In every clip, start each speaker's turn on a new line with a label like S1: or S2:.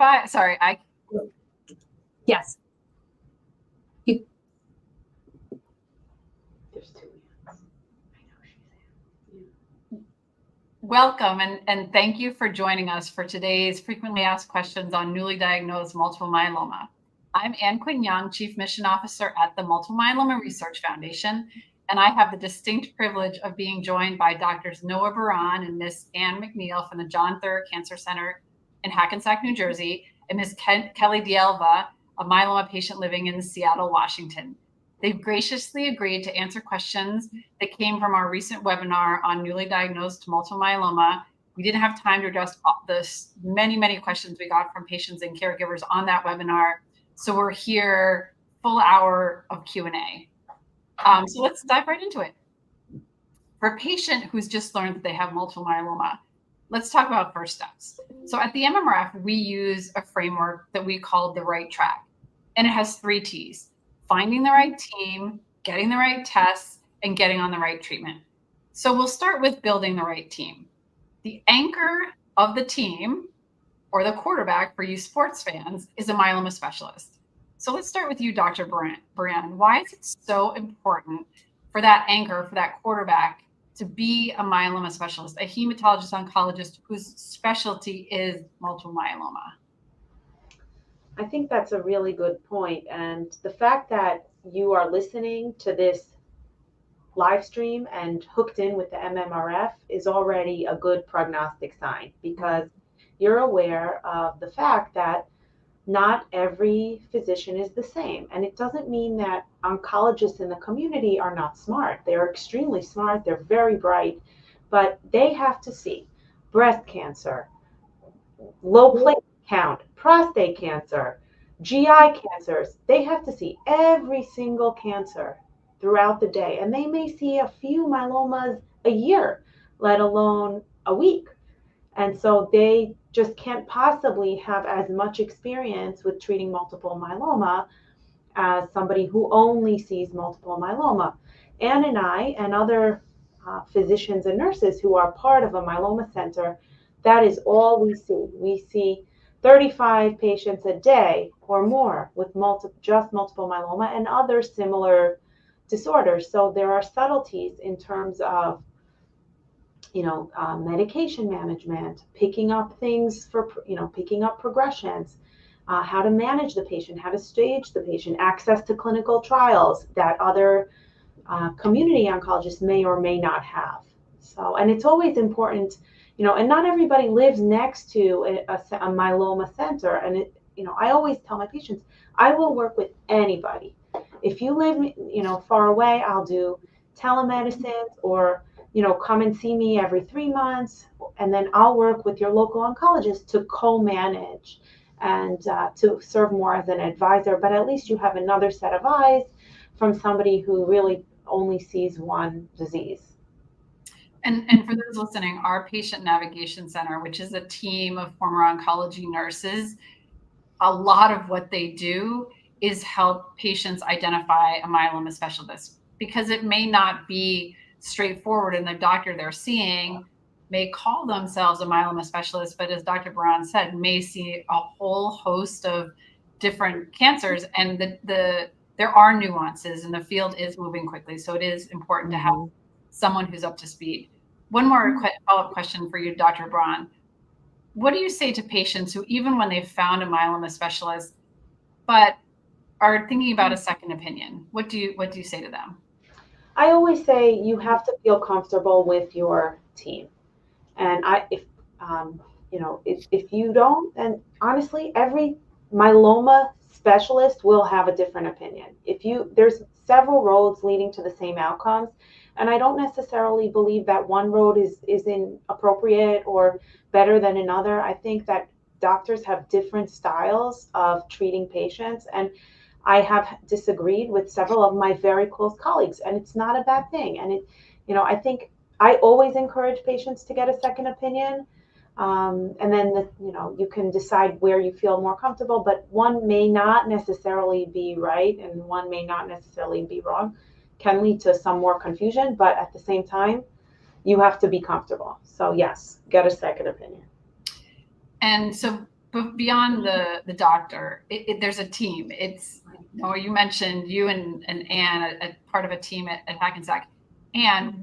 S1: clarify? Sorry,
S2: Yes.
S3: There's two hands. I know she's
S1: welcome and thank you for joining us for today's frequently asked questions on newly diagnosed multiple myeloma. I'm Quinn Young, Chief Mission Officer at the Multiple Myeloma Research Foundation, and I have the distinct privilege of being joined by Drs. Noa Biran and Ms. McNeill from the Theurer Cancer Center in Hackensack, New Jersey, and Ms. Kelly De Elva, a myeloma patient living in Seattle, Washington. They've graciously agreed to answer questions that came from our recent webinar on newly diagnosed multiple myeloma. We didn't have time to address the many questions we got from patients and caregivers on that webinar. So we're here, full hour of Q&A. So let's dive right into it. For a patient who's just learned that they have multiple myeloma, let's talk about first steps. So at the MMRF, we use a framework that we call the right track, and it has 3 T's: finding the right team, getting the right tests, and getting on the right treatment. So we'll start with building the right team. The anchor of the team, or the quarterback for you sports fans, is a myeloma specialist. So let's start with you, Dr. Biran. Why is it so important for that anchor, for that quarterback, to be a myeloma specialist, a hematologist oncologist whose specialty is multiple myeloma?
S3: I think that's a really good point. And the fact that you are listening to this live stream and hooked in with the MMRF is already a good prognostic sign, because you're aware of the fact that not every physician is the same. And it doesn't mean that oncologists in the community are not smart. They're extremely smart. They're very bright, but they have to see breast cancer, low platelet count, prostate cancer, GI cancers. They have to see every single cancer throughout the day. And they may see a few myelomas a year, let alone a week. And so they just can't possibly have as much experience with treating multiple myeloma as somebody who only sees multiple myeloma. Ann and I and other physicians and nurses who are part of a myeloma center, that is all we see. We see 35 patients a day or more with just multiple myeloma and other similar disorders. So there are subtleties in terms of medication management, picking up things for, picking up progressions, how to manage the patient, how to stage the patient, access to clinical trials that other community oncologists may or may not have. So, and it's always important, and not everybody lives next to a myeloma center. And I always tell my patients, I will work with anybody. If you live, far away, I'll do telemedicine or come and see me every 3 months, and then I'll work with your local oncologist to co-manage and to serve more as an advisor. But at least you have another set of eyes from somebody who really only sees one disease.
S1: And for those listening, our Patient Navigation Center, which is a team of former oncology nurses, a lot of what they do is help patients identify a myeloma specialist, because it may not be straightforward, and the doctor they're seeing may call themselves a myeloma specialist, but as Dr. Biran said, may see a whole host of different cancers, and there are nuances, and the field is moving quickly. So it is important to have someone who's up to speed. One more follow-up question for you, Dr. Biran. What do you say to patients who, even when they've found a myeloma specialist, but are thinking about a second opinion? What do you say to them?
S3: I always say you have to feel comfortable with your team. And if you don't, then honestly, every myeloma specialist will have a different opinion. There's several roads leading to the same outcomes. And I don't necessarily believe that one road is inappropriate or better than another. I think that doctors have different styles of treating patients. And I have disagreed with several of my very close colleagues, and it's not a bad thing. And I think I always encourage patients to get a second opinion. And then, you can decide where you feel more comfortable, but one may not necessarily be right and one may not necessarily be wrong. Can lead to some more confusion, but at the same time, you have to be comfortable. So yes, get a second opinion.
S1: And so but beyond the doctor, there's a team. It's, you mentioned you and Anne, a part of a team at Hackensack. And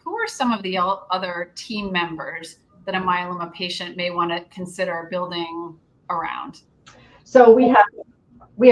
S1: who are some of the other team members that a myeloma patient may want to consider building around?
S4: So we have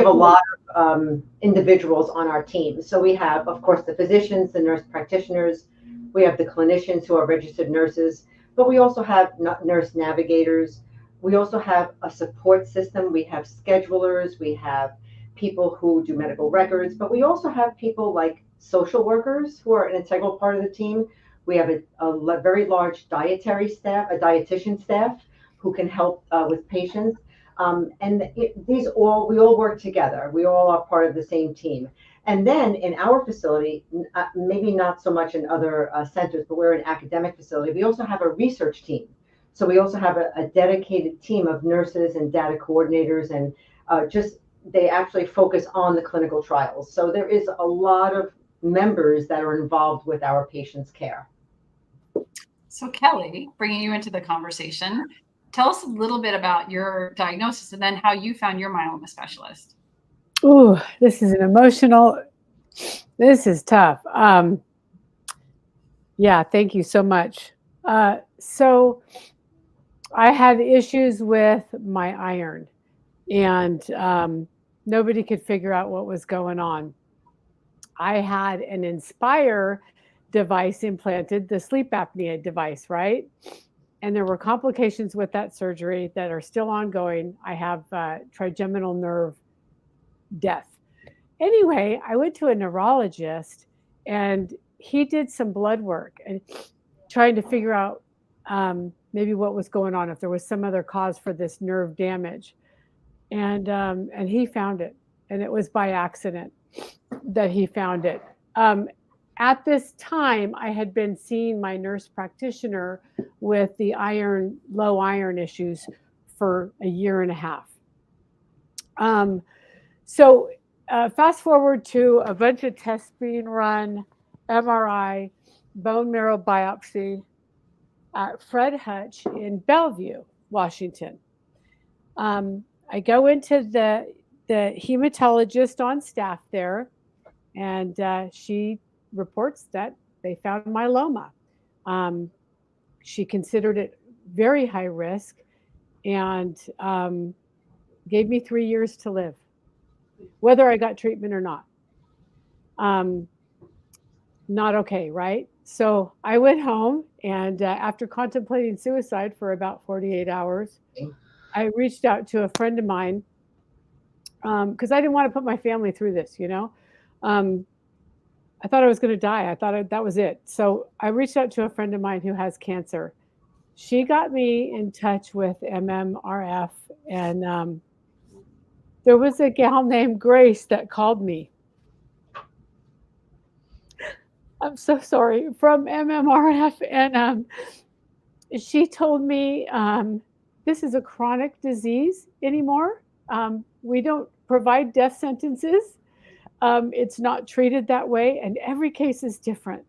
S4: a lot of individuals on our team. So we have, of course, the physicians, the nurse practitioners. We have the clinicians who are registered nurses, but we also have nurse navigators. We also have a support system. We have schedulers. We have people who do medical records, but we also have people like social workers who are an integral part of the team. We have a very large dietary staff, a dietitian staff who can help with patients. And we all work together. We all are part of the same team. And then in our facility, maybe not so much in other centers, but we're an academic facility. We also have a research team. So we also have a dedicated team of nurses and data coordinators, and they actually focus on the clinical trials. So there is a lot of members that are involved with our patients' care.
S1: So Kelly, bringing you into the conversation, tell us a little bit about your diagnosis and then how you found your myeloma specialist.
S2: Ooh, this is this is tough. Yeah, thank you so much. So I had issues with my iron, and nobody could figure out what was going on. I had an Inspire device implanted, the sleep apnea device, right? And there were complications with that surgery that are still ongoing. I have trigeminal nerve death. Anyway, I went to a neurologist, and he did some blood work and trying to figure out maybe what was going on, if there was some other cause for this nerve damage. And he found it, and it was by accident that he found it. At this time, I had been seeing my nurse practitioner with the low iron issues for a year and a half. So fast forward to a bunch of tests being run, MRI, bone marrow biopsy at Fred Hutch in Bellevue, Washington. I go into the hematologist on staff there, and she reports that they found myeloma. She considered it very high risk and gave me 3 years to live, whether I got treatment or not. Not okay, right? So I went home, and after contemplating suicide for about 48 hours, I reached out to a friend of mine because I didn't want to put my family through this, I thought I was going to die. I thought that was it. So I reached out to a friend of mine who has cancer. She got me in touch with MMRF, and there was a gal named Grace that called me. I'm so sorry, from MMRF, and she told me this is a chronic disease anymore. We don't provide death sentences. It's not treated that way, and every case is different.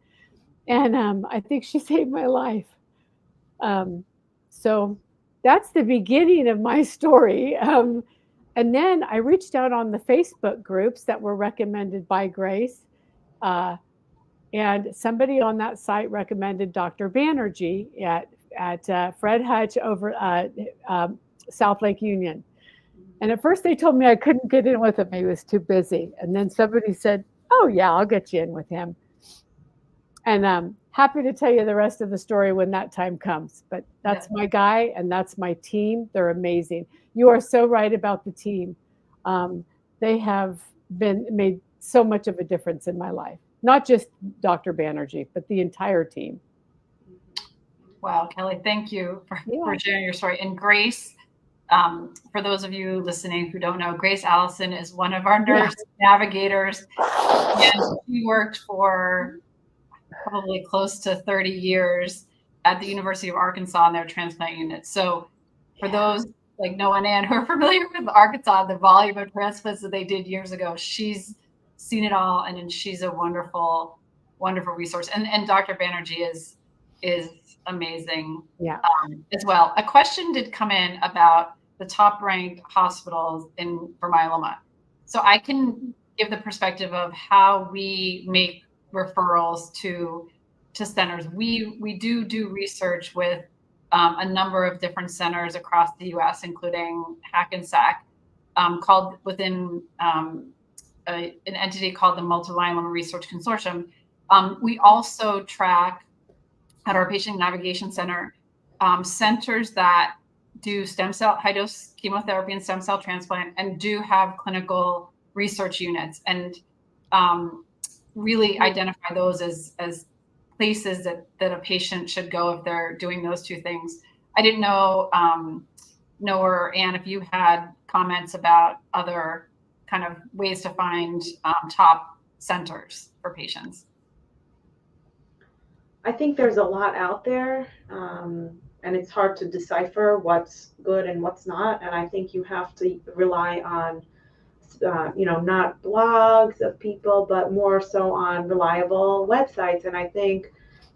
S2: And I think she saved my life. So that's the beginning of my story. And then I reached out on the Facebook groups that were recommended by Grace. And somebody on that site recommended Dr. Banerjee at Fred Hutch over South Lake Union. And at first they told me I couldn't get in with him. He was too busy. And then somebody said, oh yeah, I'll get you in with him. And I'm happy to tell you the rest of the story when that time comes. But that's my guy, and that's my team. They're amazing. You are so right about the team. They have made so much of a difference in my life. Not just Dr. Banerjee, but the entire team.
S1: Wow, Kelly, thank you for sharing your story. And Grace, for those of you listening who don't know, Grace Allison is one of our nurse navigators, and she worked for probably close to 30 years at the University of Arkansas in their transplant unit. So for those like Noa and Ann who are familiar with Arkansas, the volume of transplants that they did years ago, she's seen it all, and she's a wonderful, wonderful resource. And Dr. Banerjee is amazing as well. A question did come in about the top ranked hospitals for myeloma. So I can give the perspective of how we make referrals to centers. We do research with a number of different centers across the U.S., including Hackensack, called within an entity called the Multiple Myeloma Research Consortium. We also track at our Patient Navigation Center centers that do high dose chemotherapy and stem cell transplant, and do have clinical research units, and really identify those as places that a patient should go if they're doing those two things. I didn't know, Noa or Anne, if you had comments about other kind of ways to find top centers for patients.
S3: I think there's a lot out there, and it's hard to decipher what's good and what's not. And I think you have to rely on, not blogs of people, but more so on reliable websites. And I think,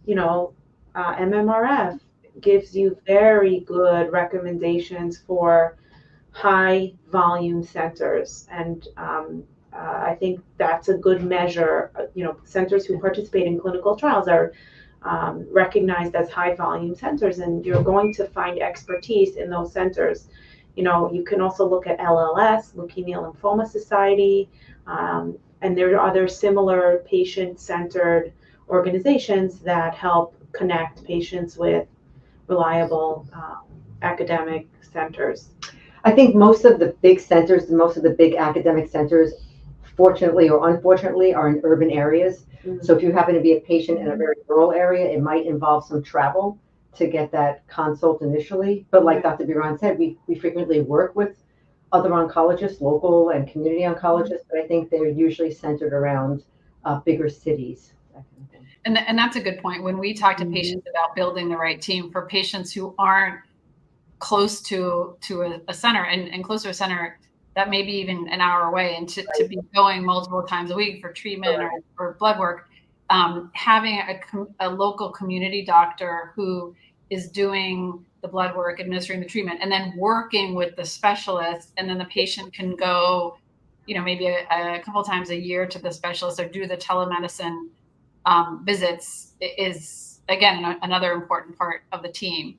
S3: MMRF gives you very good recommendations for high volume centers. And I think that's a good measure. Centers who participate in clinical trials are recognized as high volume centers, and you're going to find expertise in those centers. You can also look at LLS, Leukemia Lymphoma Society, and there are other similar patient-centered organizations that help connect patients with reliable academic centers.
S4: I think most of the big centers, most of the big academic centers, fortunately or unfortunately, are in urban areas. Mm-hmm. So if you happen to be a patient in a very rural area, it might involve some travel to get that consult initially. But like Dr. Biran said, we frequently work with other oncologists, local and community oncologists, but I think they're usually centered around bigger cities.
S1: And that's a good point. When we talk to patients about building the right team for patients who aren't close to a center, and close to a center that may be even an hour away, and to be going multiple times a week for treatment or blood work, having a local community doctor who is doing the blood work, administering the treatment, and then working with the specialist, and then the patient can go, maybe a couple times a year to the specialist or do the telemedicine visits, is again another important part of the team.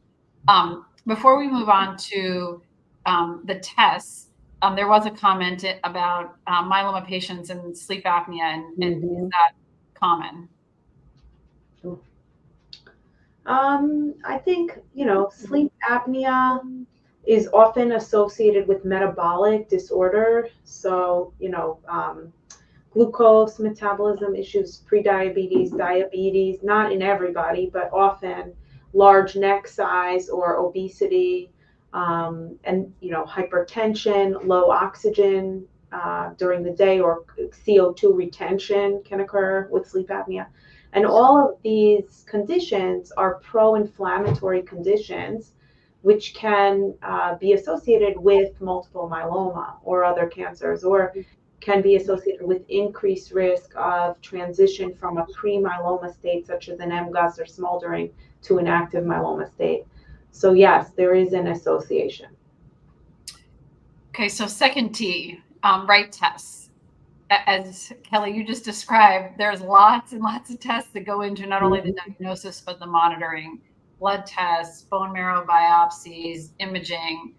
S1: Before we move on to the tests, there was a comment about myeloma patients and sleep apnea, and is that common?
S3: I think, sleep apnea is often associated with metabolic disorder. So, glucose metabolism issues, prediabetes, diabetes, not in everybody, but often large neck size or obesity, and hypertension, low oxygen during the day, or CO2 retention can occur with sleep apnea. And all of these conditions are pro-inflammatory conditions, which can be associated with multiple myeloma or other cancers, or can be associated with increased risk of transition from a pre-myeloma state, such as an MGUS or smoldering, to an active myeloma state. So yes, there is an association.
S1: Okay, so second T, right tests. As Kelly, you just described, there's lots and lots of tests that go into not only the diagnosis, but the monitoring. Blood tests, bone marrow biopsies, imaging.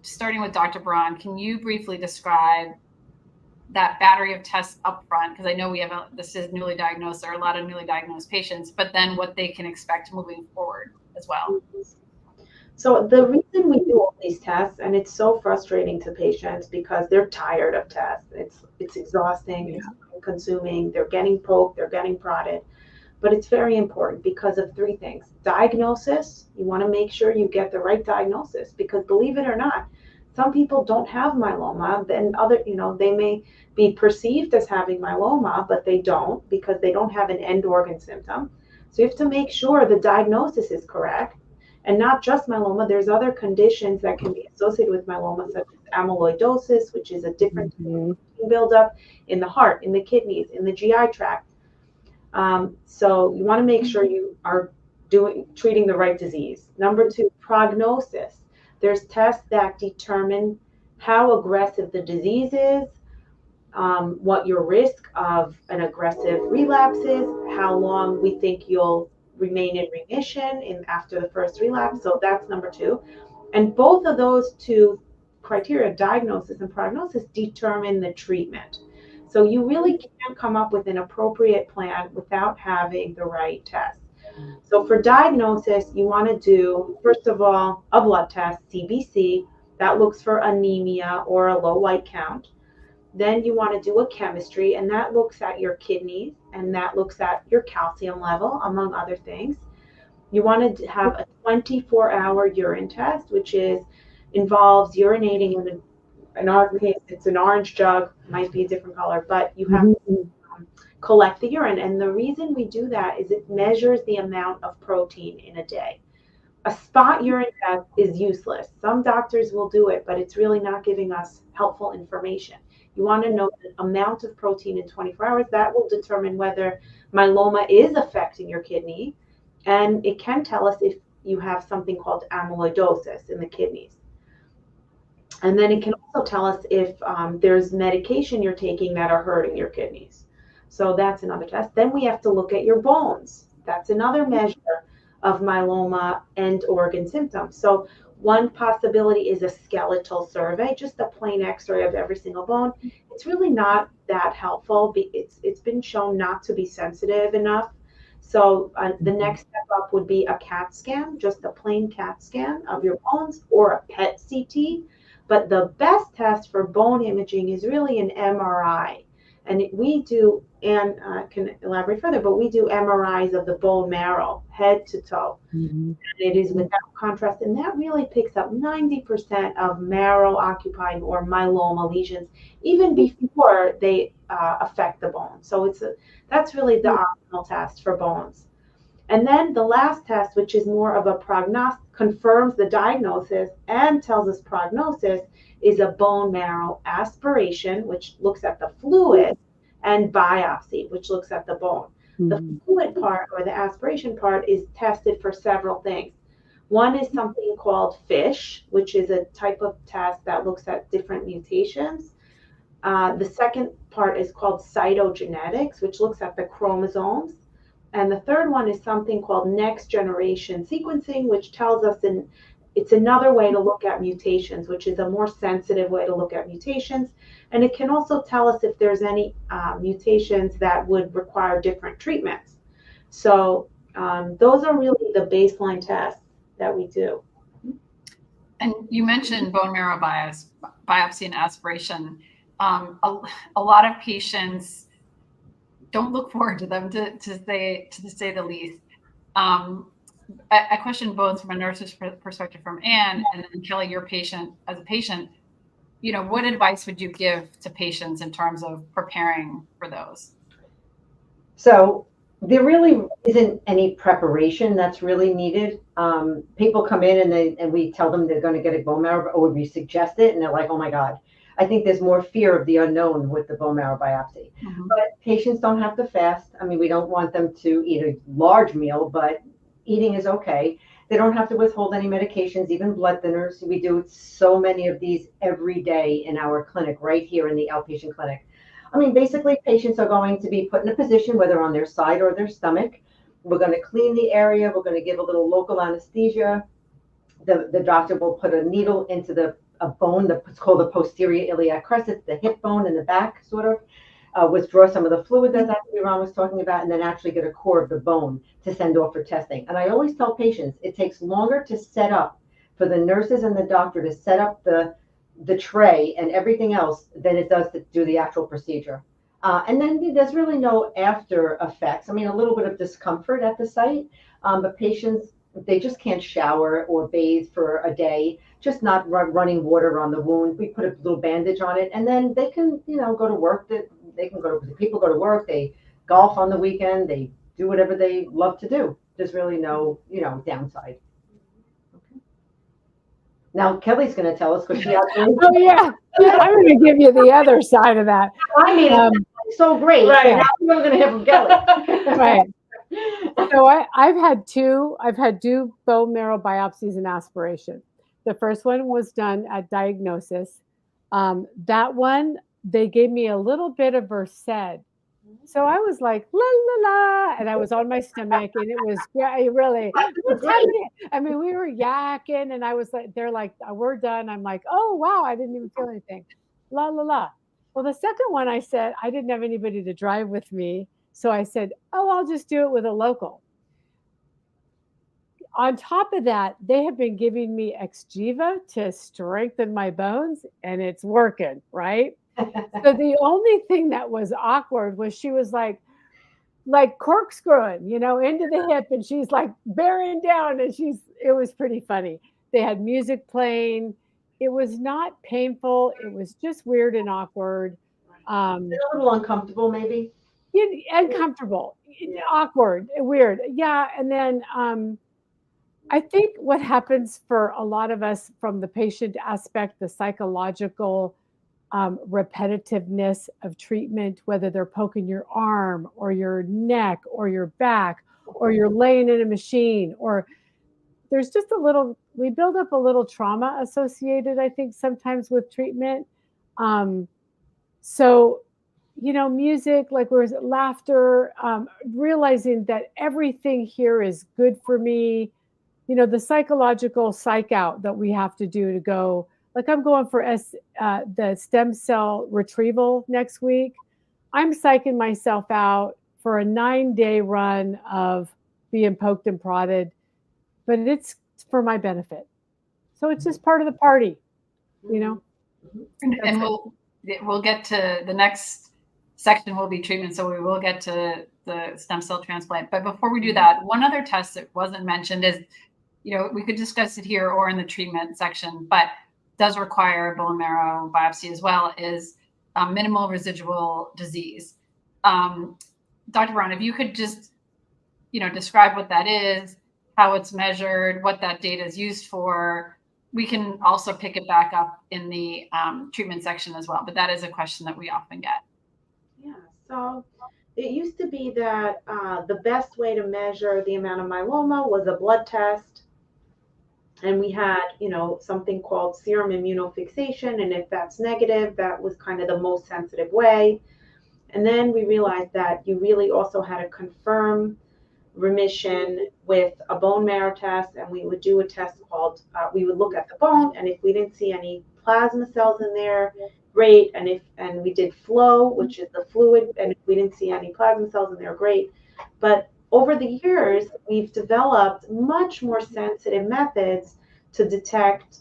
S1: Starting with Dr. Biran, can you briefly describe that battery of tests up front? Because I know we have this is newly diagnosed, there are a lot of newly diagnosed patients, but then what they can expect moving forward as well.
S3: So the reason we do all these tests, and it's so frustrating to patients because they're tired of tests. It's exhausting, it's consuming, they're getting poked, they're getting prodded. But it's very important because of three things. Diagnosis, you want to make sure you get the right diagnosis, because believe it or not, some people don't have myeloma, then they may be perceived as having myeloma, but they don't, because they don't have an end organ symptom. So you have to make sure the diagnosis is correct. And not just myeloma, there's other conditions that can be associated with myeloma, such as amyloidosis, which is a different buildup in the heart, in the kidneys, in the GI tract. So you want to make sure you are treating the right disease. Number two, prognosis. There's tests that determine how aggressive the disease is, what your risk of an aggressive relapse is, how long we think you'll remain in remission after the first relapse. So that's number 2. And both of those two criteria, diagnosis and prognosis, determine the treatment. So you really can't come up with an appropriate plan without having the right test. So for diagnosis, you want to do, first of all, a blood test, CBC, that looks for anemia or a low white count. Then you want to do a chemistry, and that looks at your kidneys, and that looks at your calcium level, among other things. You want to have a 24-hour urine test, which involves urinating in our case, it's an orange jug, might be a different color, but you have to collect the urine. And the reason we do that is it measures the amount of protein in a day. A spot urine test is useless. Some doctors will do it, but it's really not giving us helpful information. You want to know the amount of protein in 24 hours. That will determine whether myeloma is affecting your kidney, and it can tell us if you have something called amyloidosis in the kidneys. And then it can also tell us if there's medication you're taking that are hurting your kidneys. So that's another test. Then we have to look at your bones. That's another measure of myeloma and organ symptoms. So one possibility is a skeletal survey, just a plain x-ray of every single bone. It's really not that helpful. It's been shown not to be sensitive enough. So the next step up would be a CAT scan, just a plain CAT scan of your bones, or a PET CT. But the best test for bone imaging is really an MRI. And we do, and can elaborate further, but we do MRIs of the bone marrow, head to toe. And it is without contrast, and that really picks up 90% of marrow-occupying or myeloma lesions, even before they affect the bone. So that's really the optimal test for bones. And then the last test, which is more of a prognostic, confirms the diagnosis and tells us prognosis, is a bone marrow aspiration, which looks at the fluid, and biopsy, which looks at the bone. The fluid part, or the aspiration part, is tested for several things. One is something called FISH, which is a type of test that looks at different mutations. The second part is called cytogenetics, which looks at the chromosomes. And the third one is something called next generation sequencing, which tells us it's another way to look at mutations, which is a more sensitive way to look at mutations. And it can also tell us if there's any mutations that would require different treatments. So those are really the baseline tests that we do.
S1: And you mentioned bone marrow biopsy and aspiration. A lot of patients don't look forward to them, to say the least. I question bones from a nurse's perspective from Anne, and then Kelly, your patient, as a patient, what advice would you give to patients in terms of preparing for those?
S4: So there really isn't any preparation that's really needed. People come in and we tell them they're going to get a bone marrow, or we suggest it, and they're like, oh my God. I think there's more fear of the unknown with the bone marrow biopsy. But patients don't have to fast. I mean, we don't want them to eat a large meal, but eating is okay. They don't have to withhold any medications, even blood thinners. We do so many of these every day in our clinic, right here in the outpatient clinic. I mean, basically, patients are going to be put in a position, whether on their side or their stomach. We're going to clean the area. We're going to give a little local anesthesia. The doctor will put a needle into a bone that's called the posterior iliac crest. It's the hip bone in the back, sort of. Withdraw some of the fluid that Dr. Biran was talking about, and then actually get a core of the bone to send off for testing. And I always tell patients it takes longer to set up, for the nurses and the doctor to set up the tray and everything else than it does to do the actual procedure. And then there's really no after effects. I mean, a little bit of discomfort at the site, but patients, they just can't shower or bathe for a day, just not running water on the wound. We put a little bandage on it, and then they can, go to work. People go to work, they golf on the weekend, they do whatever they love to do. There's really no, downside. Okay. Now Kelly's going to tell us, because she actually.
S2: Oh yeah, I'm going to give you the other side of that.
S4: I mean, it's so great.
S3: Right.
S4: Now we're going to hear from Kelly.
S2: Right. So I've had two bone marrow biopsies and aspiration. The first one was done at diagnosis. That one, they gave me a little bit of Versed. So I was like, la, la, la, and I was on my stomach, and it was really, what's happening? I mean, we were yakking, and I was like, they're like, we're done. I'm like, oh, wow, I didn't even feel anything. La, la, la. Well, the second one, I said, I didn't have anybody to drive with me. So I said, oh, I'll just do it with a local. On top of that, they have been giving me Xgeva to strengthen my bones, and it's working, right? So the only thing that was awkward was she was like corkscrewing, into the hip, and she's like bearing down, and it was pretty funny. They had music playing. It was not painful. It was just weird and awkward.
S4: A little uncomfortable, maybe.
S2: Uncomfortable, awkward, weird. Yeah. And then I think what happens for a lot of us from the patient aspect, the psychological repetitiveness of treatment, whether they're poking your arm or your neck or your back, or you're laying in a machine, or there's just we build up a little trauma associated, I think, sometimes with treatment. So, music, like where's laughter, realizing that everything here is good for me. The psychological psych out that we have to do to go, like I'm going for the stem cell retrieval next week. I'm psyching myself out for a 9-day run of being poked and prodded, but it's for my benefit. So it's just part of the party,
S1: And we'll get to the next section will be treatment. So we will get to the stem cell transplant. But before we do that, one other test that wasn't mentioned is, we could discuss it here or in the treatment section, but does require bone marrow biopsy as well, is minimal residual disease. Dr. Biran, if you could just, describe what that is, how it's measured, what that data is used for. We can also pick it back up in the treatment section as well, but that is a question that we often get.
S3: Yeah, so it used to be that the best way to measure the amount of myeloma was a blood test. And we had, something called serum immunofixation. And if that's negative, that was kind of the most sensitive way. And then we realized that you really also had to confirm remission with a bone marrow test. And we would do a test called, we would look at the bone. And if we didn't see any plasma cells in there, great. And we did flow, which is the fluid. And if we didn't see any plasma cells in there, great. But over the years, we've developed much more sensitive methods to detect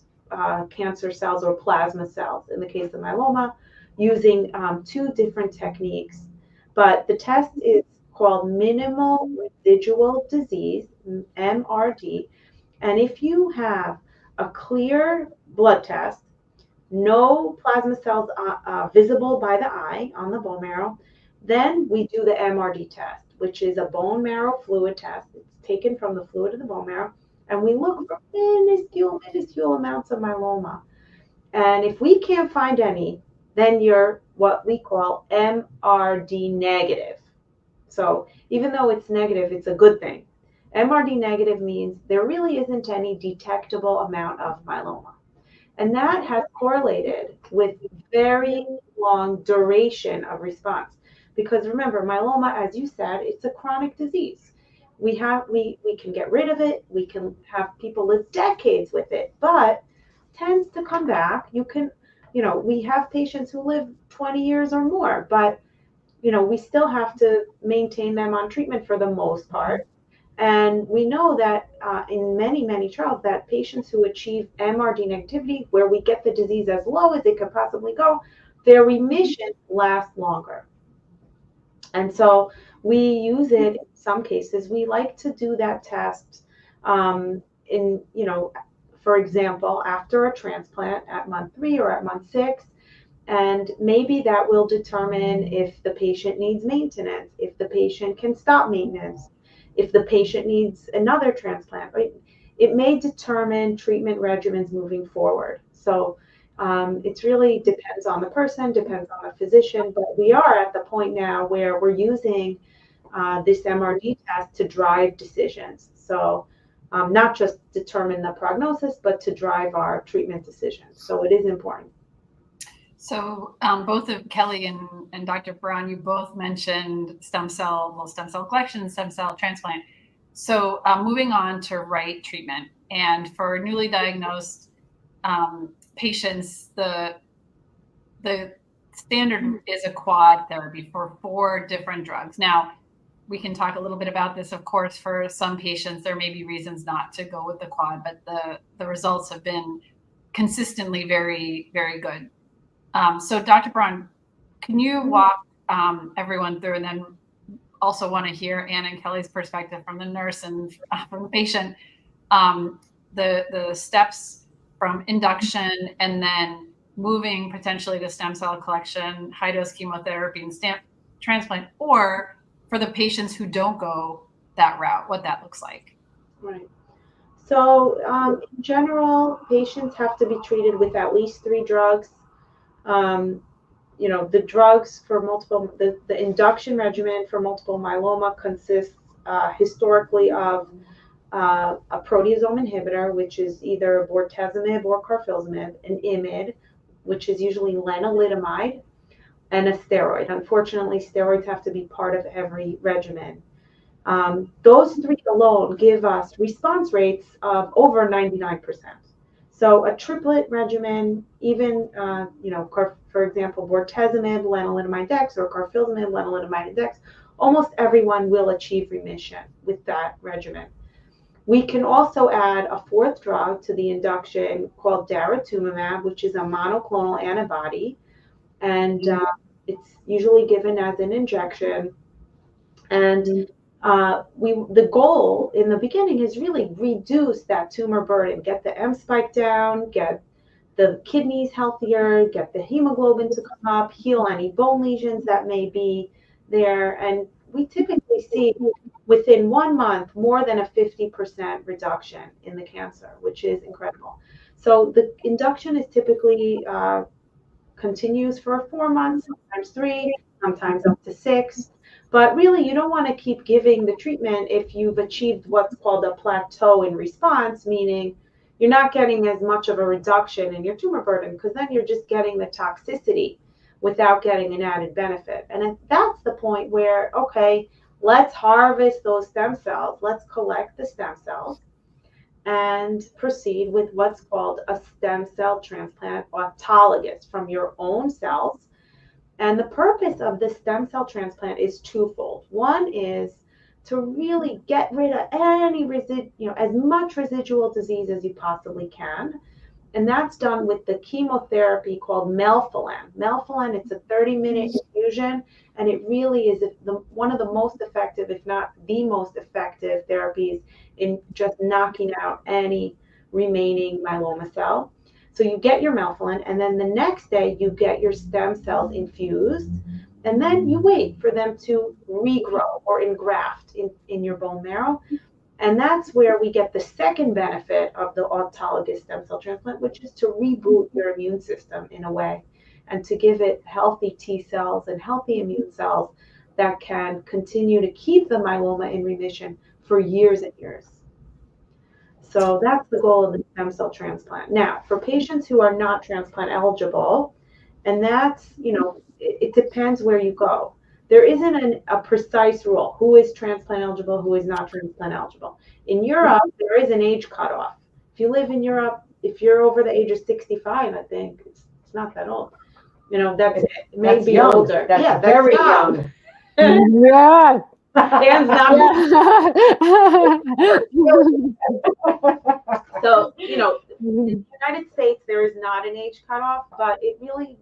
S3: cancer cells or plasma cells in the case of myeloma, using 2 different techniques. But the test is called minimal residual disease, MRD. And if you have a clear blood test, no plasma cells visible by the eye on the bone marrow, then we do the MRD test, which is a bone marrow fluid test. It's taken from the fluid of the bone marrow, and we look for minuscule amounts of myeloma. And if we can't find any, then you're what we call MRD negative. So even though it's negative, it's a good thing. MRD negative means there really isn't any detectable amount of myeloma. And that has correlated with very long duration of response. Because remember, myeloma, as you said, it's a chronic disease. We can get rid of it. We can have people live decades with it, but tends to come back. We have patients who live 20 years or more, but we still have to maintain them on treatment for the most part. And we know that in many, many trials that patients who achieve MRD negativity, where we get the disease as low as it could possibly go, their remission lasts longer. And so we use it in some cases. We like to do that test for example, after a transplant at month 3 or at month 6. And maybe that will determine if the patient needs maintenance, if the patient can stop maintenance, if the patient needs another transplant. Right? It may determine treatment regimens moving forward. So it really depends on the person, depends on the physician, but we are at the point now where we're using this MRD test to drive decisions. So not just determine the prognosis, but to drive our treatment decisions. So it is important.
S1: So both of Kelly and Dr. Biran, you both mentioned stem cell collection, stem cell transplant. So moving on to right treatment. And for newly diagnosed patients, the standard is a quad therapy for 4 different drugs. Now, we can talk a little bit about this. Of course, for some patients, there may be reasons not to go with the quad, but the results have been consistently very, very good. So Dr. Biran, can you walk everyone through, and then also want to hear Ann and Kelly's perspective from the nurse and from the patient, the steps from induction and then moving potentially to stem cell collection, high dose chemotherapy, and transplant, or for the patients who don't go that route, what that looks like.
S3: Right. So in general, patients have to be treated with at least 3 drugs. The drugs for the induction regimen for multiple myeloma consists historically of a proteasome inhibitor, which is either bortezomib or carfilzomib, an IMiD, which is usually lenalidomide, and a steroid. Unfortunately, steroids have to be part of every regimen. Those 3 alone give us response rates of over 99%. So a triplet regimen, even, for example, bortezomib, lenalidomide, dex, or carfilzomib, lenalidomide, dex, almost everyone will achieve remission with that regimen. We can also add a 4th drug to the induction called daratumumab, which is a monoclonal antibody, and it's usually given as an injection. And the goal in the beginning is really reduce that tumor burden, get the M spike down, get the kidneys healthier, get the hemoglobin to come up, heal any bone lesions that may be there. And we typically see within 1 month more than a 50% reduction in the cancer, which is incredible. So the induction is typically continues for 4 months, sometimes 3, sometimes up to 6. But really, you don't want to keep giving the treatment if you've achieved what's called a plateau in response, meaning you're not getting as much of a reduction in your tumor burden, because then you're just getting the toxicity without getting an added benefit. And that's the point where, okay, let's harvest those stem cells, let's collect the stem cells, and proceed with what's called a stem cell transplant, autologous from your own cells. And the purpose of the stem cell transplant is twofold. One is to really get rid of any as much residual disease as you possibly can. And that's done with the chemotherapy called melphalan. Melphalan, it's a 30-minute infusion, and it really is one of the most effective, if not the most effective therapies in just knocking out any remaining myeloma cell. So you get your melphalan, and then the next day you get your stem cells infused, and then you wait for them to regrow or engraft in your bone marrow. And that's where we get the second benefit of the autologous stem cell transplant, which is to reboot your immune system in a way, and to give it healthy T cells and healthy immune cells that can continue to keep the myeloma in remission for years and years. So that's the goal of the stem cell transplant. Now, for patients who are not transplant eligible, and that's, it depends where you go. There isn't a precise rule. Who is transplant eligible, who is not transplant eligible? In Europe, there is an age cutoff. If you live in Europe, if you're over the age of 65, I think it's not that old. That's maybe
S4: young.
S3: older.
S4: That's very young.
S2: Yeah.
S3: Dan's not. So, in the United States, there is not an age cutoff, but it really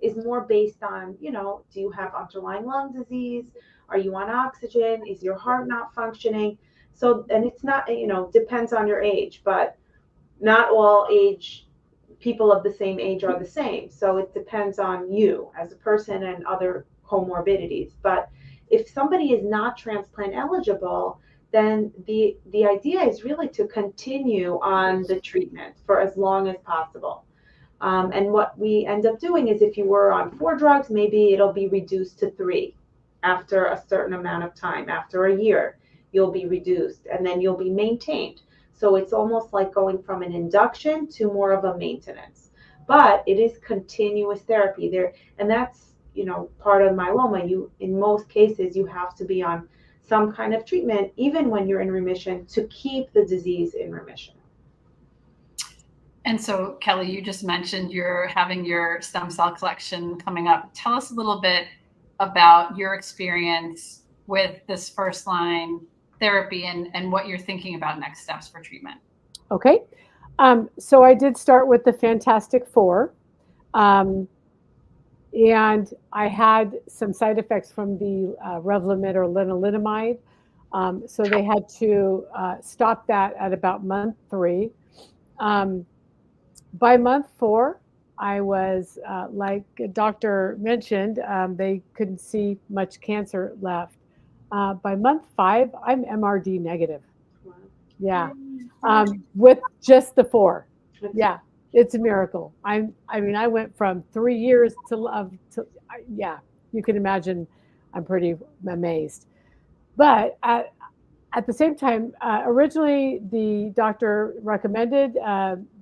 S3: is more based on, do you have underlying lung disease? Are you on oxygen? Is your heart not functioning? So, and it's not, depends on your age, but not all people of the same age are the same. So it depends on you as a person and other comorbidities. But if somebody is not transplant eligible, then the idea is really to continue on the treatment for as long as possible. And what we end up doing is, if you were on 4 drugs, maybe it'll be reduced to 3 after a certain amount of time. After a year, you'll be reduced, and then you'll be maintained. So it's almost like going from an induction to more of a maintenance. But it is continuous therapy there, and that's, part of myeloma. In most cases, you have to be on some kind of treatment, even when you're in remission, to keep the disease in remission.
S1: And so, Kelly, you just mentioned you're having your stem cell collection coming up. Tell us a little bit about your experience with this first line therapy and what you're thinking about next steps for treatment.
S2: Okay. So I did start with the Fantastic Four. And I had some side effects from the Revlimid or lenalidomide. So they had to stop that at about month 3. By month 4, I was, like a doctor mentioned, they couldn't see much cancer left. By month 5, I'm MRD negative. Yeah. With just the 4. Yeah. It's a miracle. I mean, I went from 3 years to yeah, you can imagine I'm pretty amazed. But at the same time, originally the doctor recommended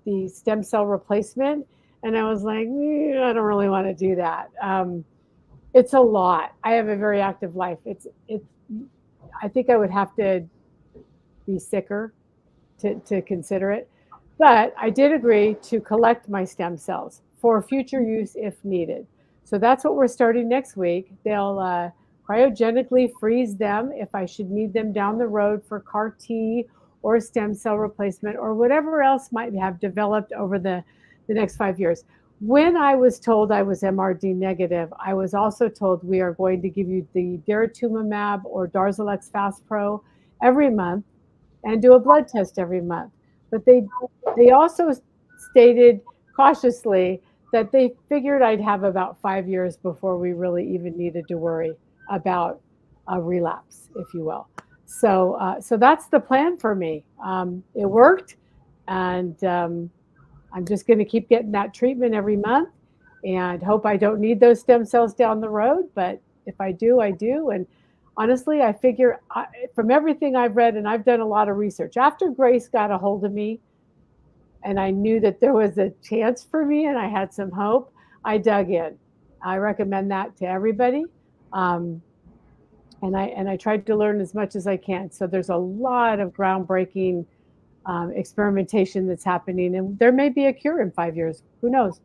S2: the stem cell replacement. And I was like, I don't really want to do that. It's a lot. I have a very active life. I think I would have to be sicker to consider it. But I did agree to collect my stem cells for future use if needed. So that's what we're starting next week. They'll cryogenically freeze them if I should need them down the road for CAR T or stem cell replacement or whatever else might have developed over the next 5 years. When I was told I was MRD negative, I was also told we are going to give you the daratumumab or Darzalex Faspro every month and do a blood test every month. But they also stated cautiously that they figured I'd have about 5 years before we really even needed to worry about a relapse, if you will. So that's the plan for me. It worked, and I'm just going to keep getting that treatment every month and hope I don't need those stem cells down the road. But if I do, I do. And honestly, I figure from everything I've read, and I've done a lot of research, after Grace got a hold of me and I knew that there was a chance for me and I had some hope, I dug in. I recommend that to everybody. And I tried to learn as much as I can. So there's a lot of groundbreaking experimentation that's happening, and there may be a cure in 5 years. Who knows?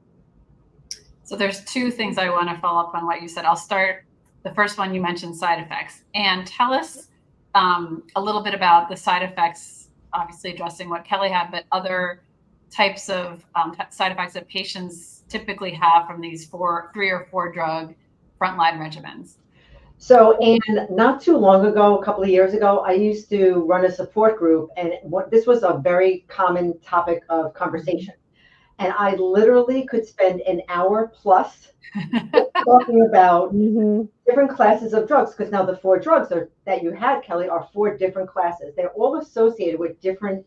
S1: So there's 2 things I want to follow up on what you said. I'll start. The first one, you mentioned side effects, and tell us a little bit about the side effects, obviously addressing what Kelly had, but other types of side effects that patients typically have from these 3 or 4 drug frontline regimens.
S4: So, and not too long ago, a couple of years ago, I used to run a support group, and this was a very common topic of conversation. And I literally could spend an hour plus talking about different classes of drugs, because now the 4 drugs that you had, Kelly, are 4 different classes. They're all associated with different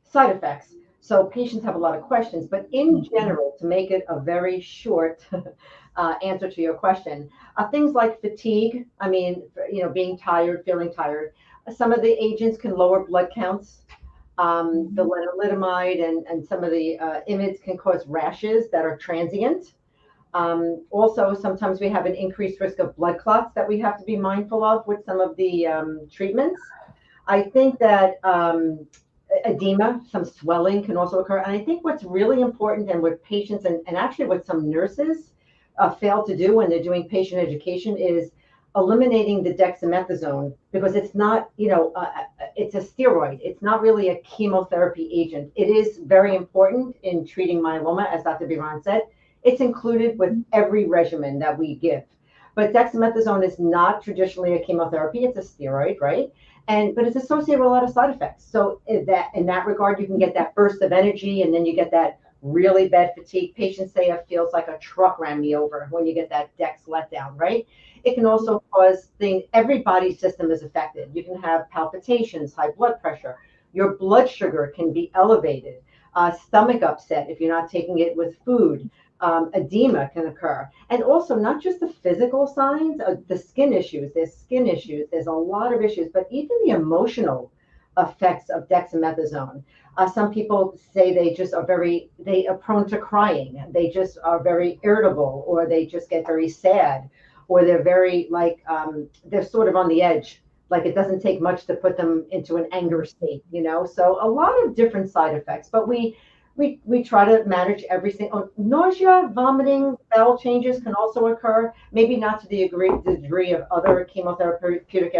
S4: side effects. So patients have a lot of questions, but in general, to make it a very short answer to your question, things like fatigue, being tired, feeling tired. Some of the agents can lower blood counts. The lenalidomide and some of the IMiDs can cause rashes that are transient. Also, sometimes we have an increased risk of blood clots that we have to be mindful of with some of the treatments. I think that edema, some swelling can also occur. And I think what's really important, and what patients and actually what some nurses fail to do when they're doing patient education, is eliminating the dexamethasone, because it's not, it's a steroid. It's not really a chemotherapy agent. It is very important in treating myeloma, as Dr. Biran said. It's included with every regimen that we give. But dexamethasone is not traditionally a chemotherapy. It's a steroid, right? But it's associated with a lot of side effects. So in that regard, you can get that burst of energy, and then you get that really bad fatigue. Patients say it feels like a truck ran me over when you get that dex letdown, right? It can also cause things. Every body system is affected. You can have palpitations, high blood pressure. Your blood sugar can be elevated. Stomach upset if you're not taking it with food. Edema can occur. And also not just the physical signs, the skin issues. There's skin issues. There's a lot of issues, but even the emotional effects of dexamethasone. Some people say they are prone to crying. They just are very irritable, or they just get very sad, or they're very they're sort of on the edge. Like it doesn't take much to put them into an anger state, So a lot of different side effects, but we try to manage everything. Nausea, vomiting, bowel changes can also occur, maybe not to the degree of other chemotherapeutic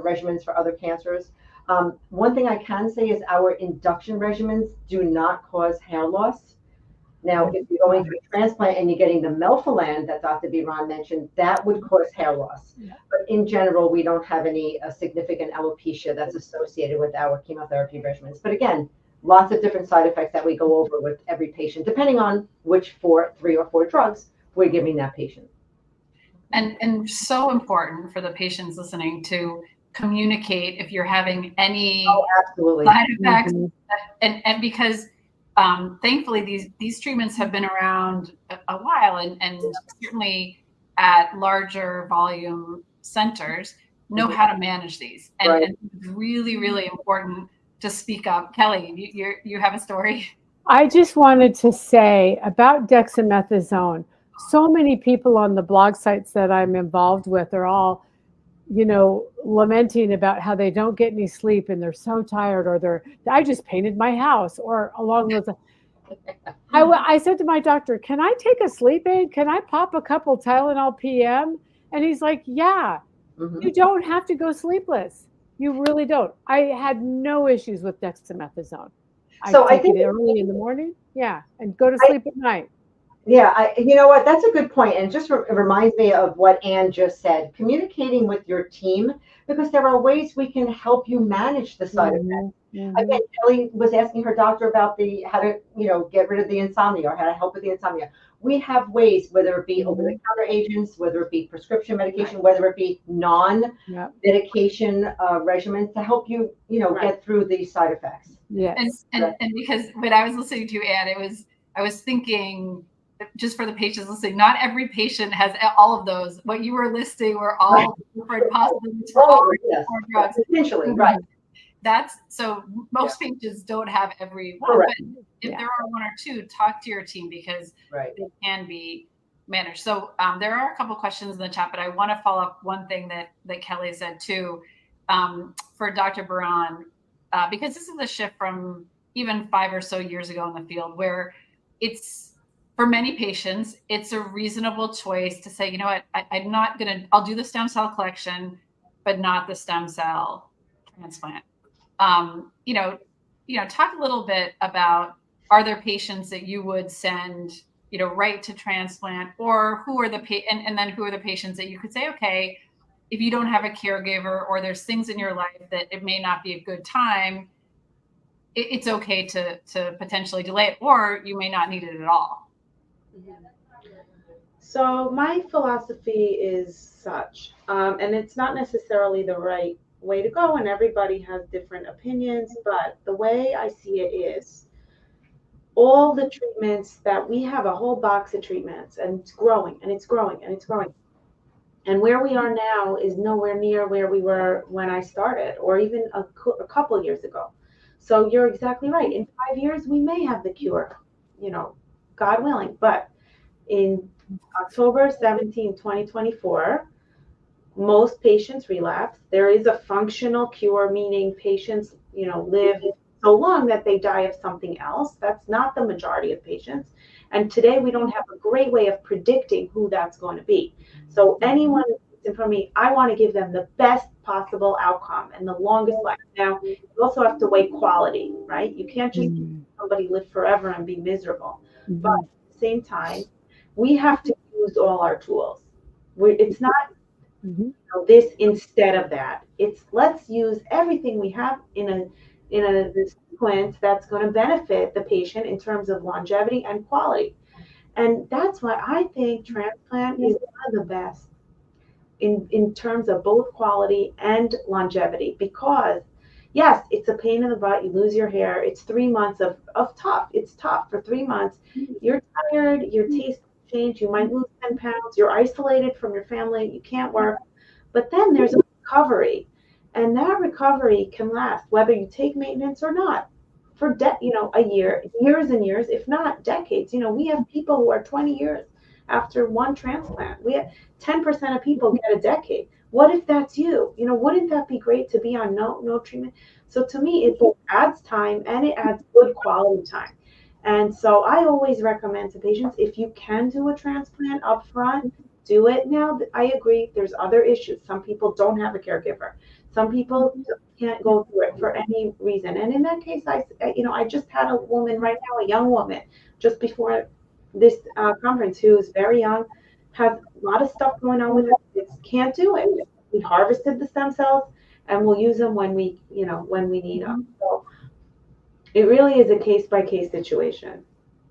S4: regimens for other cancers. One thing I can say is our induction regimens do not cause hair loss. Now, if you're going through a transplant and you're getting the melphalan that Dr. Biran mentioned, that would cause hair loss.
S2: Yeah.
S4: But in general, we don't have any significant alopecia that's associated with our chemotherapy regimens. But again, lots of different side effects that we go over with every patient, depending on which 3 or 4 drugs we're giving that patient.
S1: And so important for the patients listening to communicate if you're having any
S4: absolutely.
S1: side effects, and because thankfully these treatments have been around a while, and certainly at larger volume centers know how to manage these, and it's really, really important to speak up. Kelly, you have a story?
S2: I just wanted to say about dexamethasone, so many people on the blog sites that I'm involved with are all, lamenting about how they don't get any sleep and they're so tired, or I just painted my house, or along those. I said to my doctor, can I take a sleep aid? Can I pop a couple Tylenol PM? And he's like, yeah, you don't have to go sleepless. You really don't. I had no issues with dexamethasone.
S4: So
S2: I take it early in the morning, and go to sleep at night.
S4: Yeah, you know what? That's a good point. And just reminds me of what Anne just said, communicating with your team, because there are ways we can help you manage the side effects. Again, Kelly was asking her doctor about how to, get rid of the insomnia, or how to help with the insomnia. We have ways, whether it be over-the-counter agents, whether it be prescription medication, whether it be non-medication regimens, to help you, get through these side effects.
S1: Yes. And because when I was listening to you, Anne, I was thinking, just for the patients listening, not every patient has all of those. What you were listing were all different possibilities for all drugs.
S4: Potentially, right.
S1: That's so most patients don't have every one. Correct. But if there are 1 or 2, talk to your team, because they can be managed. So there are a couple questions in the chat, but I want to follow up one thing that Kelly said too, for Dr. Biran, because this is a shift from even 5 or so years ago in the field, where it's, for many patients, it's a reasonable choice to say, you know what, I'll do the stem cell collection, but not the stem cell transplant. Talk a little bit about, are there patients that you would send, right to transplant, or who are and then who are the patients that you could say, okay, if you don't have a caregiver, or there's things in your life that it may not be a good time, it's okay to potentially delay it, or you may not need it at all.
S3: So my philosophy is such, and it's not necessarily the right way to go, and everybody has different opinions, but the way I see it is, all the treatments that we have, a whole box of treatments, and it's growing and it's growing and it's growing. And where we are now is nowhere near where we were when I started, or even a couple years ago. So you're exactly right. In 5 years, we may have the cure, God willing. But in October 17, 2024, most patients relapse. There is a functional cure, meaning patients, live so long that they die of something else. That's not the majority of patients. And today we don't have a great way of predicting who that's going to be. So anyone in front of me, I want to give them the best possible outcome and the longest life. Now, you also have to weigh quality, right? You can't just let somebody live forever and be miserable. But at the same time, we have to use all our tools. It's not this instead of that. It's let's use everything we have in a sequence that's going to benefit the patient in terms of longevity and quality. And that's why I think transplant is one of the best in terms of both quality and longevity, because yes, it's a pain in the butt. You lose your hair. It's 3 months of tough. It's tough for 3 months. You're tired. Your taste change. You might lose 10 pounds. You're isolated from your family. You can't work. But then there's a recovery. And that recovery can last, whether you take maintenance or not, for a year, years and years, if not decades. We have people who are 20 years after one transplant. We have 10% of people get a decade. What if that's you? Wouldn't that be great to be on no treatment? So to me, it both adds time and it adds good quality time. And so I always recommend to patients, if you can do a transplant up front, do it. Now, I agree, there's other issues. Some people don't have a caregiver. Some people can't go through it for any reason. And in that case, I just had a woman right now, a young woman, just before this conference, who is very young, has a lot of stuff going on with her. Can't do it. We harvested the stem cells, and we'll use them when we need them. So it really is a case-by-case situation.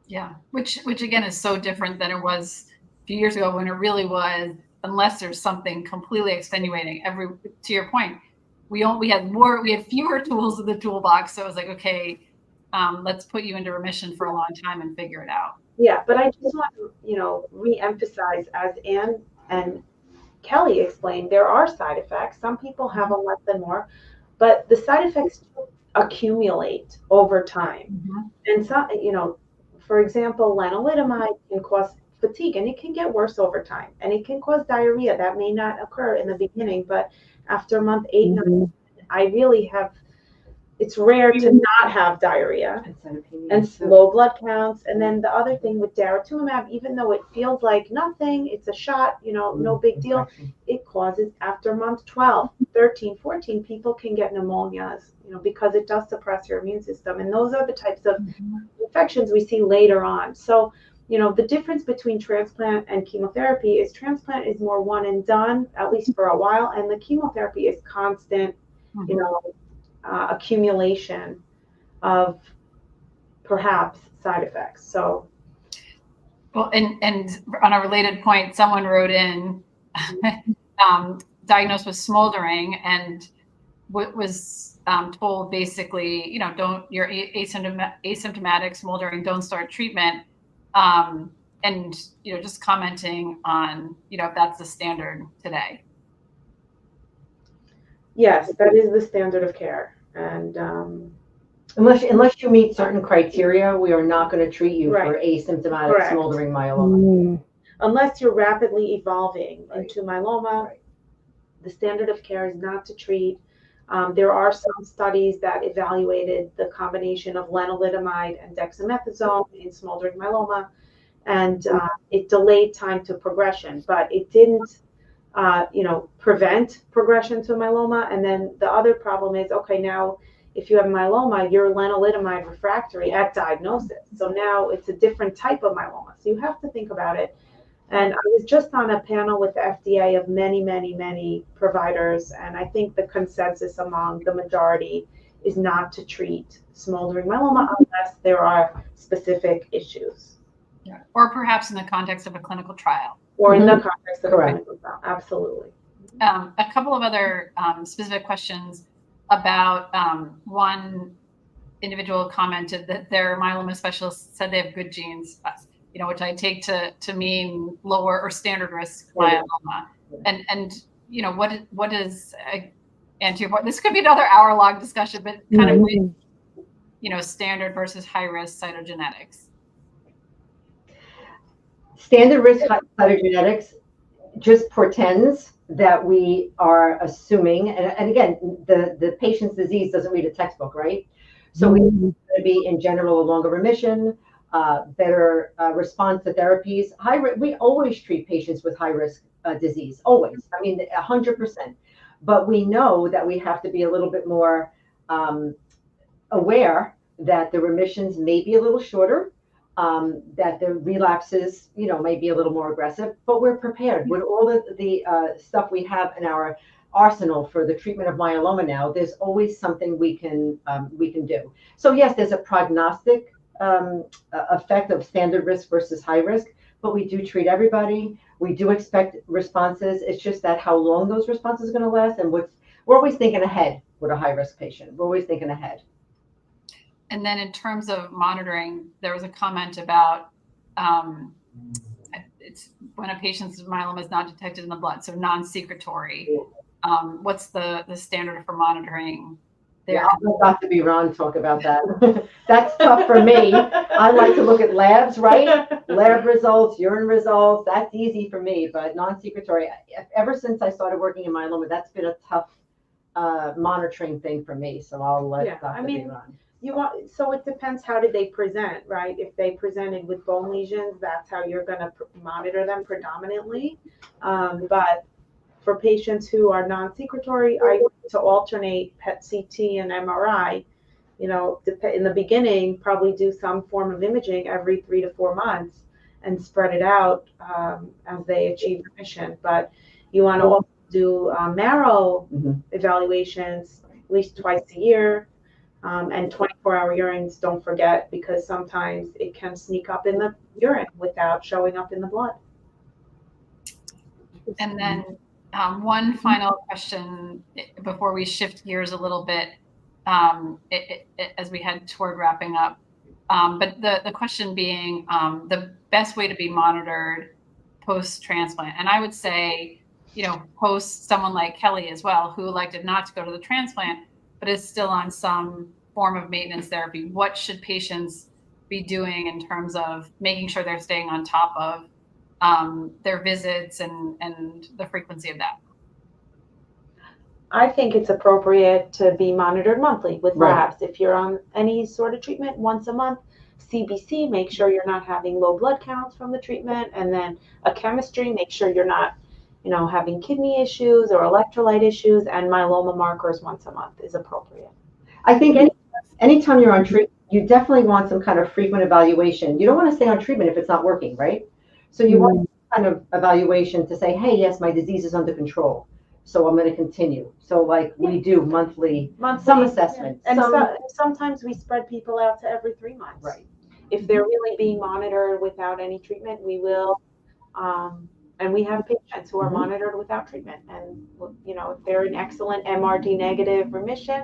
S1: Yeah, which again is so different than it was a few years ago, when it really was, unless there's something completely extenuating. To your point, we had fewer tools in the toolbox. So it was like, okay, let's put you into remission for a long time and figure it out.
S3: Yeah, but I just want to, re-emphasize, as Anne and Kelly explained, there are side effects. Some people have them less than more, but the side effects accumulate over time. Mm-hmm. And some, for example, lenalidomide can cause fatigue, and it can get worse over time, and it can cause diarrhea. That may not occur in the beginning, but after month 8, mm-hmm. 9, it's rare to not have diarrhea and low blood counts. And then the other thing with daratumumab, even though it feels like nothing, it's a shot, no big deal, it causes, after month 12, 13, 14, people can get pneumonias, because it does suppress your immune system. And those are the types of infections we see later on. So, the difference between transplant and chemotherapy is transplant is more one and done, at least for a while, and the chemotherapy is constant, accumulation of perhaps side effects. So,
S1: well, and on a related point, someone wrote in diagnosed with smoldering and was told basically, don't, you're asymptomatic smoldering, don't start treatment. And just commenting on if that's the standard today.
S3: Yes, that is the standard of care, and
S4: unless you meet certain criteria, we are not going to treat you for asymptomatic smoldering myeloma.
S3: Unless you're rapidly evolving into myeloma, the standard of care is not to treat. There are some studies that evaluated the combination of lenalidomide and dexamethasone in smoldering myeloma, and it delayed time to progression, but it didn't prevent progression to myeloma. And then the other problem is, okay, now if you have myeloma, you're lenalidomide refractory at diagnosis. So now it's a different type of myeloma. So you have to think about it. And I was just on a panel with the FDA of many, many, many providers, and I think the consensus among the majority is not to treat smoldering myeloma unless there are specific issues.
S1: Yeah. Or perhaps in the context of a clinical trial.
S3: Or in the context of a clinical trial, absolutely.
S1: A couple of other specific questions about one individual commented that their myeloma specialist said they have good genes, which I take to mean lower or standard risk myeloma. And what is, and to your point, this could be another hour-long discussion, but kind of standard versus high risk cytogenetics.
S4: Standard risk cytogenetics just portends that we are assuming, and again, the patient's disease doesn't read a textbook, right? So we're going to be in general a longer remission, better response to therapies. We always treat patients with high risk disease, always. I mean, 100%. But we know that we have to be a little bit more aware that the remissions may be a little shorter, that the relapses, may be a little more aggressive, but we're prepared with all the stuff we have in our arsenal for the treatment of myeloma now. There's always something we can do. So yes, there's a prognostic effect of standard risk versus high risk, but we do treat everybody. We do expect responses. It's just that how long those responses are going to last, and we're always thinking ahead with a high risk patient. We're always thinking ahead.
S1: And then in terms of monitoring, there was a comment about it's when a patient's myeloma is not detected in the blood, so non-secretory. what's the standard for monitoring there?
S4: Yeah, I'll let Dr. Biran talk about that. That's tough for me. I like to look at labs, right? Lab results, urine results. That's easy for me, but non-secretory. Ever since I started working in myeloma, that's been a tough monitoring thing for me. So I'll let Dr. Biran.
S3: So it depends, how did they present, right? If they presented with bone lesions, that's how you're going to monitor them predominantly. But for patients who are non-secretory, I like to alternate PET CT and MRI. In the beginning, probably do some form of imaging every 3 to 4 months and spread it out as they achieve remission. But you want to also do marrow evaluations at least twice a year, and 24-hour urines, don't forget, because sometimes it can sneak up in the urine without showing up in the blood.
S1: And then one final question before we shift gears a little bit, as we head toward wrapping up. But the question being the best way to be monitored post-transplant. And I would say, post someone like Kelly as well, who elected not to go to the transplant, but is still on some form of maintenance therapy. What should patients be doing in terms of making sure they're staying on top of their visits and the frequency of that?
S3: I think it's appropriate to be monitored monthly with labs. If you're on any sort of treatment, once a month, CBC, make sure you're not having low blood counts from the treatment, and then a chemistry, make sure you're not, having kidney issues or electrolyte issues, and myeloma markers once a month is appropriate.
S4: I think anytime you're on treatment, you definitely want some kind of frequent evaluation. You don't want to stay on treatment if it's not working, right? So you want kind of evaluation to say, hey, yes, my disease is under control, so I'm going to continue. So we do monthly some assessment.
S3: And sometimes we spread people out to every 3 months.
S4: Right.
S3: If they're really being monitored without any treatment, we will. And we have patients who are monitored without treatment. And, if they're in excellent MRD negative remission,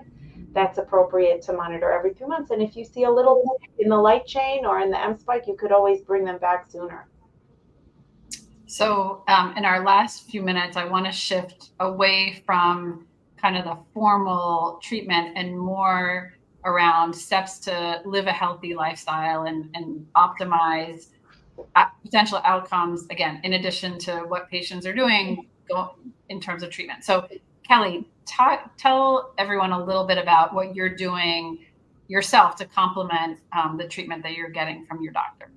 S3: that's appropriate to monitor every 2 months. And if you see a little in the light chain or in the M spike, you could always bring them back sooner.
S1: So in our last few minutes, I want to shift away from kind of the formal treatment and more around steps to live a healthy lifestyle and optimize potential outcomes, again, in addition to what patients are doing in terms of treatment. So Kelly, tell everyone a little bit about what you're doing yourself to complement the treatment that you're getting from your doctor.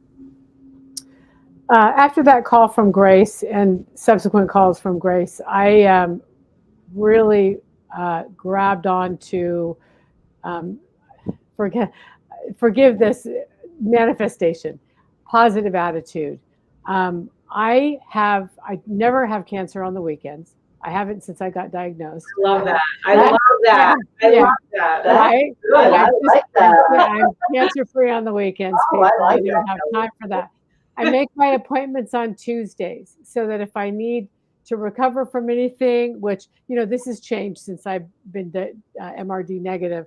S2: After that call from Grace and subsequent calls from Grace, I really grabbed on to forgive this manifestation, positive attitude. I never have cancer on the weekends. I haven't since I got diagnosed.
S3: I love that. I love that.
S2: I
S4: like that.
S2: I'm cancer free on the weekends. I don't have time for that. I make my appointments on Tuesdays so that if I need to recover from anything, which, this has changed since I've been MRD negative,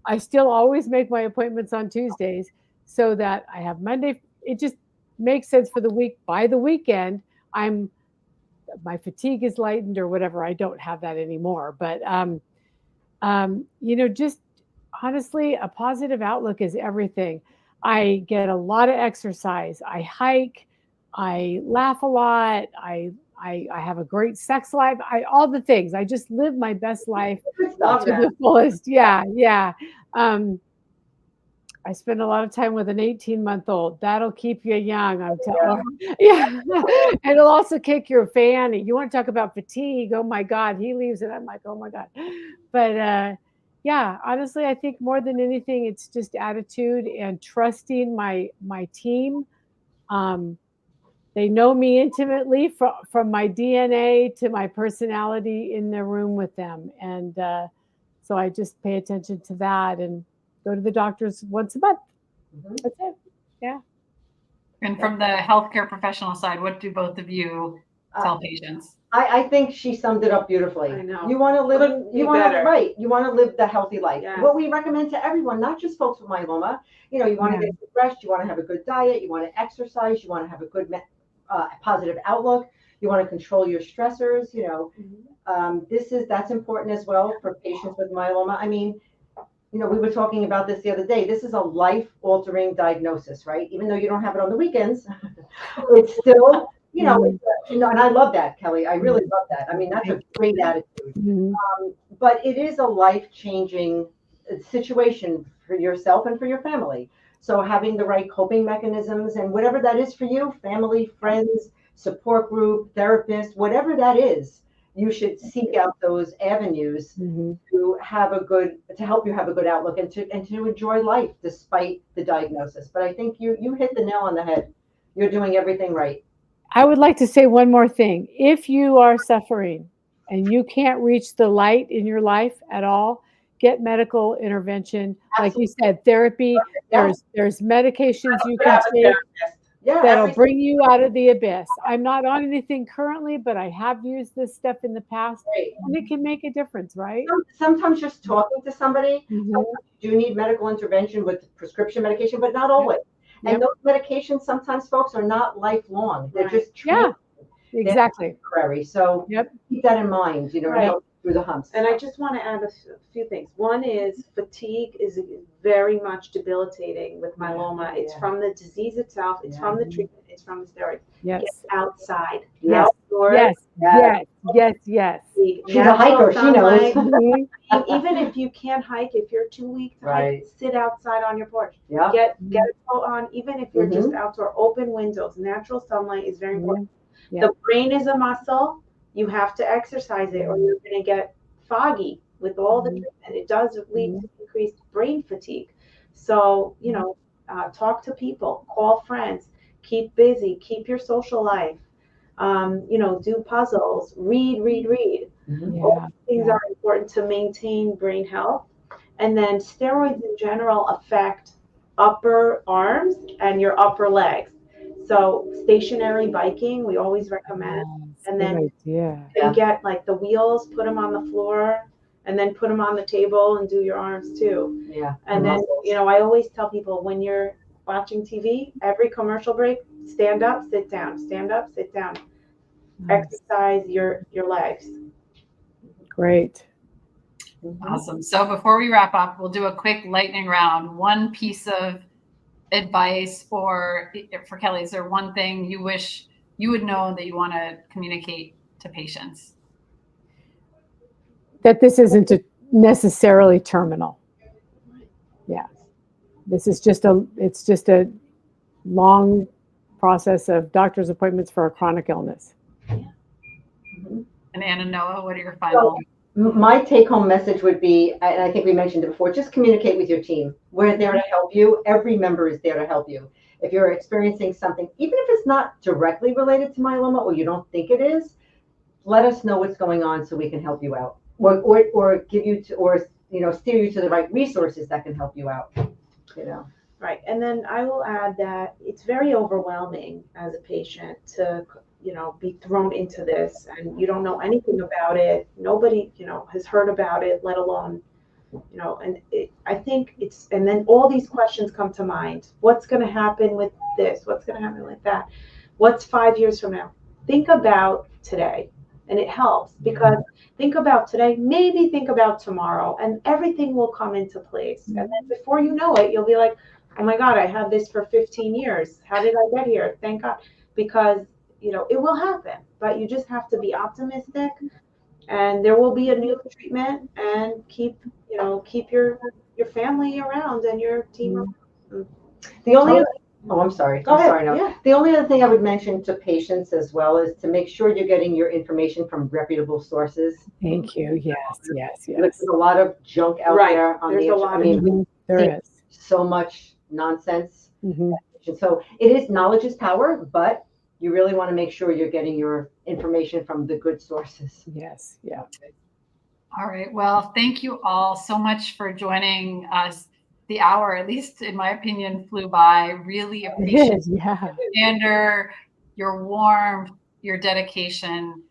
S2: I still always make my appointments on Tuesdays so that I have Monday. It just makes sense for the week. By the weekend, my fatigue is lightened or whatever. I don't have that anymore. But, just honestly, a positive outlook is everything. I get a lot of exercise. I hike. I laugh a lot. I have a great sex life. All the things. I just live my best life to the fullest. Yeah. I spend a lot of time with an 18-month-old. That'll keep you young, I'm telling you. Yeah. It'll also kick your fanny. You want to talk about fatigue? Oh my God, he leaves it. I'm like, oh my God. But honestly, I think more than anything, it's just attitude and trusting my team. They know me intimately from my DNA to my personality in the room with them. And so I just pay attention to that and go to the doctors once a month. That's it. Yeah.
S1: And from the healthcare professional side, what do both of you tell patients?
S4: I think she summed it up beautifully.
S3: I know.
S4: You want to live, you want to live the healthy life.
S3: Yeah.
S4: What we recommend to everyone, not just folks with myeloma, you want to get good rest, you want to have a good diet, you want to exercise, you want to have a good positive outlook. You want to control your stressors, you know. That's important as well for patients with myeloma. I mean, you know, we were talking about this the other day. This is a life-altering diagnosis, right? Even though you don't have it on the weekends, it's still, you know, and I love that, Kelly. I really love that. I mean, that's a great attitude. But it is a life-changing situation for yourself and for your family. So having the right coping mechanisms and whatever that is for you, family, friends, support group, therapist, whatever that is, you should seek out those avenues to help you have a good outlook and to enjoy life despite the diagnosis. But I think you hit the nail on the head. You're doing everything right.
S2: I would like to say one more thing. If you are suffering and you can't reach the light in your life at all, get medical intervention. Like you said, therapy. There's medications you can take that'll bring you out of the abyss. I'm not on anything currently, but I have used this stuff in the past, and it can make a difference, right?
S4: Sometimes just talking to somebody, you do need medical intervention with prescription medication, but not always. And those medications, sometimes folks are not lifelong. They're just
S2: exactly
S4: temporary. So keep that in mind, you know, to help through the humps.
S3: And I just want to add a few things. One is fatigue is very much debilitating with myeloma. It's from the disease itself. It's from the treatment. It's from the steroids.
S2: Yes.
S3: Get outside.
S2: Yes.
S3: Outdoors.
S2: Yes.
S4: She's a hiker. She knows.
S3: Even if you can't hike, if you're too weak to hike, sit outside on your porch. Get a coat on. Even if you're just outdoor, open windows. Natural sunlight is very important. The brain is a muscle. You have to exercise it or you're going to get foggy with all the treatment. It does lead to increased brain fatigue. So, you know, talk to people, call friends, keep busy, keep your social life, you know, do puzzles, read. All things are important to maintain brain health. And then steroids in general affect upper arms and your upper legs. So stationary biking, we always recommend. And then get like the wheels, put them on the floor, and then put them on the table and do your arms too. And then, you know, I always tell people when you're watching TV, every commercial break, stand up, sit down, stand up, sit down. Exercise your legs.
S2: Great.
S1: Awesome. So before we wrap up, we'll do a quick lightning round. One piece of advice, or for Kelly, is there one thing you wish you would know that you want to communicate to patients?
S2: That this isn't necessarily terminal. Yeah. This is just a long process of doctor's appointments for a chronic illness.
S1: And Anna, Noah, what are your final?
S4: My take-home message would be, and I think we mentioned it before, just communicate with your team. We're there to help you. Every member is there to help you. If you're experiencing something, even if it's not directly related to myeloma or you don't think it is, let us know what's going on so we can help you out, or give you to, or you know, steer you to the right resources that can help you out. You know.
S3: Right, and then I will add that it's very overwhelming as a patient to, you know, be thrown into this and you don't know anything about it. Nobody, you know, has heard about it, let alone, you know, and I think it's, and then all these questions come to mind. What's going to happen with this? What's going to happen with that? What's 5 years from now? Think about today. And it helps because think about today, maybe think about tomorrow, and everything will come into place. And then before you know it, you'll be like, oh my God, I had this for 15 years. How did I get here? Thank God. Because, you know, it will happen, but you just have to be optimistic and there will be a new treatment, and keep your family around and your team around.
S4: The only I'm sorry.
S3: Go ahead.
S4: Sorry, no. Yeah. The only other thing I would mention to patients as well is to make sure you're getting your information from reputable sources.
S2: Thank you. Yes.
S4: There's a lot of junk out there on the internet.
S2: There is
S4: so much nonsense. So knowledge is power, but you really want to make sure you're getting your information from the good sources.
S2: Yes. Yeah.
S1: All right. Well, thank you all so much for joining us. The hour, at least in my opinion, flew by. Really appreciate your candor, your warmth, your dedication.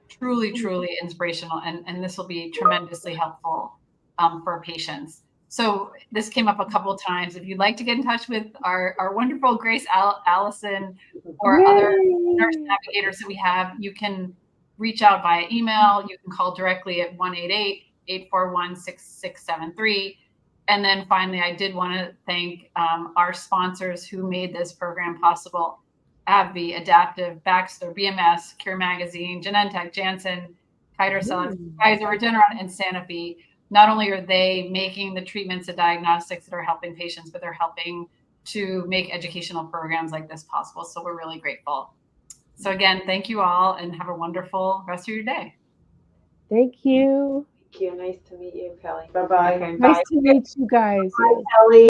S1: Truly inspirational. And this will be tremendously helpful for patients. So this came up a couple of times. If you'd like to get in touch with our wonderful Grace Allison or other nurse navigators that we have, you can reach out via email. You can call directly at 1-888-841-6673. And then finally, I did want to thank our sponsors who made this program possible: AbbVie, Adaptive, Baxter, BMS, Cure Magazine, Genentech, Janssen, Kite, Arcellx, Pfizer, Regeneron, and Sanofi. Not only are they making the treatments and diagnostics that are helping patients, but they're helping to make educational programs like this possible. So we're really grateful. So again, thank you all and have a wonderful rest of your day.
S2: Thank you.
S3: Thank you. Nice to meet you, Kelly.
S4: Bye-bye.
S3: Okay,
S2: Nice
S3: bye.
S2: to meet you guys.
S4: Bye, Kelly.